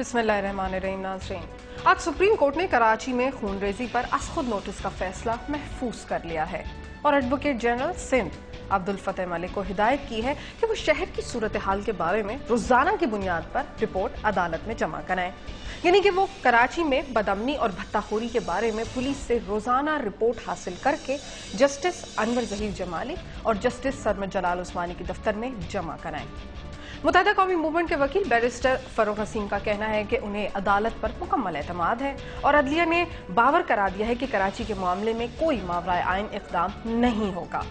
बिस्मिल्लाहिर्रहमानिर्रहीम। नाज़रीन, आज सुप्रीम कोर्ट ने कराची में खूनरेजी पर अज़ खुद नोटिस का फैसला महफूज कर लिया है और एडवोकेट जनरल सिंध अब्दुल फतेह मलिक को हिदायत की है कि वो शहर की सूरत हाल के बारे में रोजाना की बुनियाद पर रिपोर्ट अदालत में जमा कराएं। यानी कि वो कराची में बदअमनी और भत्ताखोरी के बारे में पुलिस से रोजाना रिपोर्ट हासिल करके जस्टिस अनवर ज़हीर जमाली और जस्टिस सरमद जलाल उस्मानी के दफ्तर में जमा कराएं। मुत्तहिदा कौमी मूवमेंट के वकील बैरिस्टर फरूख हसीन का कहना है कि उन्हें अदालत पर मुकम्मल एतमाद है और अदलिया ने बावर करा दिया है कि कराची के मामले में कोई मावराए आइन इक़दाम नहीं होगा।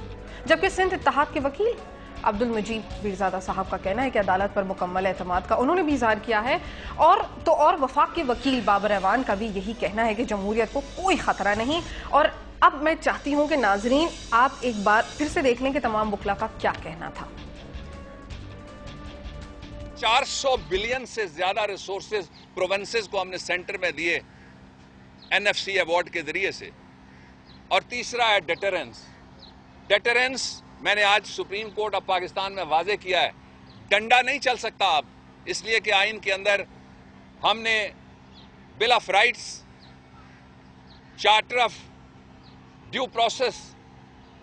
जबकि सिंध इत्तेहाद के वकील अब्दुल मजीद पीरजादा साहब का कहना है कि अदालत पर मुकम्मल एतमाद का उन्होंने भी इज़हार किया है। और वफाक के वकील बाबर ऐवान का भी यही कहना है कि जमहूरियत को कोई खतरा नहीं। और अब मैं चाहती हूँ कि नाजरीन आप एक बार फिर से देख लें कि तमाम वकला का क्या कहना था। 400 बिलियन से ज्यादा रिसोर्सेज प्रोविंसेस को हमने सेंटर में दिए एनएफसी अवार्ड के जरिए से। और तीसरा है डेटरेंस। डेटरेंस मैंने आज सुप्रीम कोर्ट ऑफ पाकिस्तान में वाजे किया है, डंडा नहीं चल सकता अब, इसलिए कि आइन के अंदर हमने bill of rights, charter of due process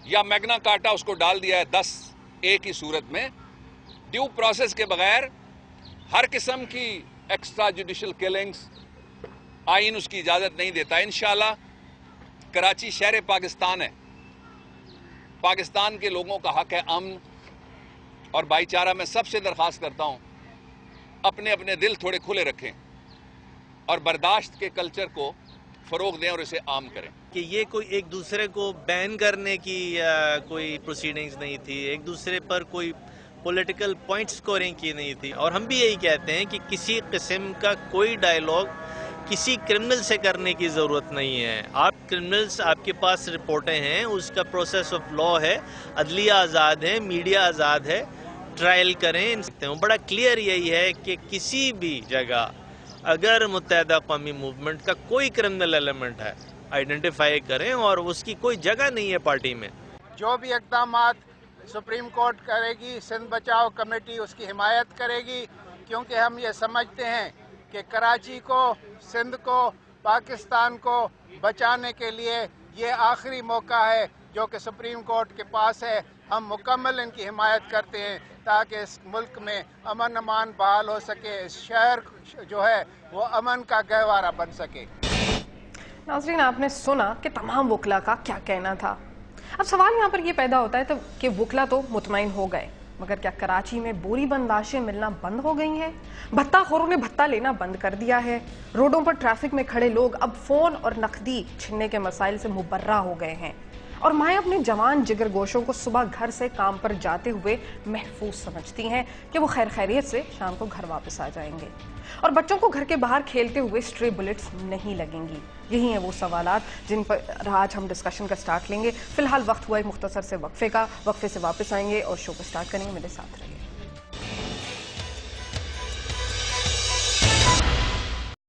या मैग्ना कार्टा उसको डाल दिया है 10A की सूरत में। ड्यू प्रोसेस के बगैर हर किस्म की एक्स्ट्रा जुडिशल किलिंग्स आइन उसकी इजाजत नहीं देता। इंशाल्लाह कराची शहर पाकिस्तान है, पाकिस्तान के लोगों का हक है अमन और भाईचारा। मैं सबसे दरख्वास्त करता हूं अपने अपने दिल थोड़े खुले रखें और बर्दाश्त के कल्चर को फरोग दें और इसे आम करें। कि ये कोई एक दूसरे को बैन करने की कोई प्रोसीडिंग्स नहीं थी, एक दूसरे पर कोई पॉलिटिकल पॉइंट स्कोरिंग की नहीं थी। और हम भी यही कहते हैं कि किसी किस्म का कोई डायलॉग किसी क्रिमिनल से करने की ज़रूरत नहीं है। आप क्रिमिनल्स, आपके पास रिपोर्टें हैं, उसका प्रोसेस ऑफ लॉ है, अदलिया आज़ाद है, मीडिया आज़ाद है, ट्रायल करें। बड़ा क्लियर यही है कि किसी भी जगह अगर मुत्तहिदा कौमी मूवमेंट का कोई क्रिमिनल एलिमेंट है, आइडेंटिफाई करें और उसकी कोई जगह नहीं है पार्टी में। जो भी इक़दाम सुप्रीम कोर्ट करेगी, सिंध बचाओ कमेटी उसकी हिमायत करेगी, क्योंकि हम ये समझते हैं कि कराची को, सिंध को, पाकिस्तान को बचाने के लिए ये आखिरी मौका है जो कि सुप्रीम कोर्ट के पास है। हम मुकम्मल इनकी हिमायत करते हैं ताकि इस मुल्क में अमन अमान बहाल हो सके, इस शहर जो है वो अमन का गहवारा बन सके। नाज़रीन, आपने सुना कि तमाम वकला का क्या कहना था। अब सवाल यहाँ पर यह पैदा होता है कि वकला तो मुतमईन हो गए, मगर क्या कराची में बोरी बंद लाशें मिलना बंद हो गई हैं? भत्ताखोरों ने भत्ता लेना बंद कर दिया है? रोडों पर ट्रैफिक में खड़े लोग अब फोन और नकदी छीनने के मसाइल से मुबर्रा हो गए हैं और माएँ अपने जवान जिगर गोशों को सुबह घर से काम पर जाते हुए महफूज समझती हैं कि वो खैर खैरियत से शाम को घर वापस आ जाएंगे और बच्चों को घर के बाहर खेलते हुए स्ट्रे बुलेट्स नहीं लगेंगी। यही हैं वो सवालात जिन पर आज हम डिस्कशन का स्टार्ट लेंगे। फिलहाल वक्त हुआ एक मुख्तसर से वक्फे का, वक्फे से वापस आएंगे और शो को स्टार्ट करेंगे। मेरे साथ रहिए।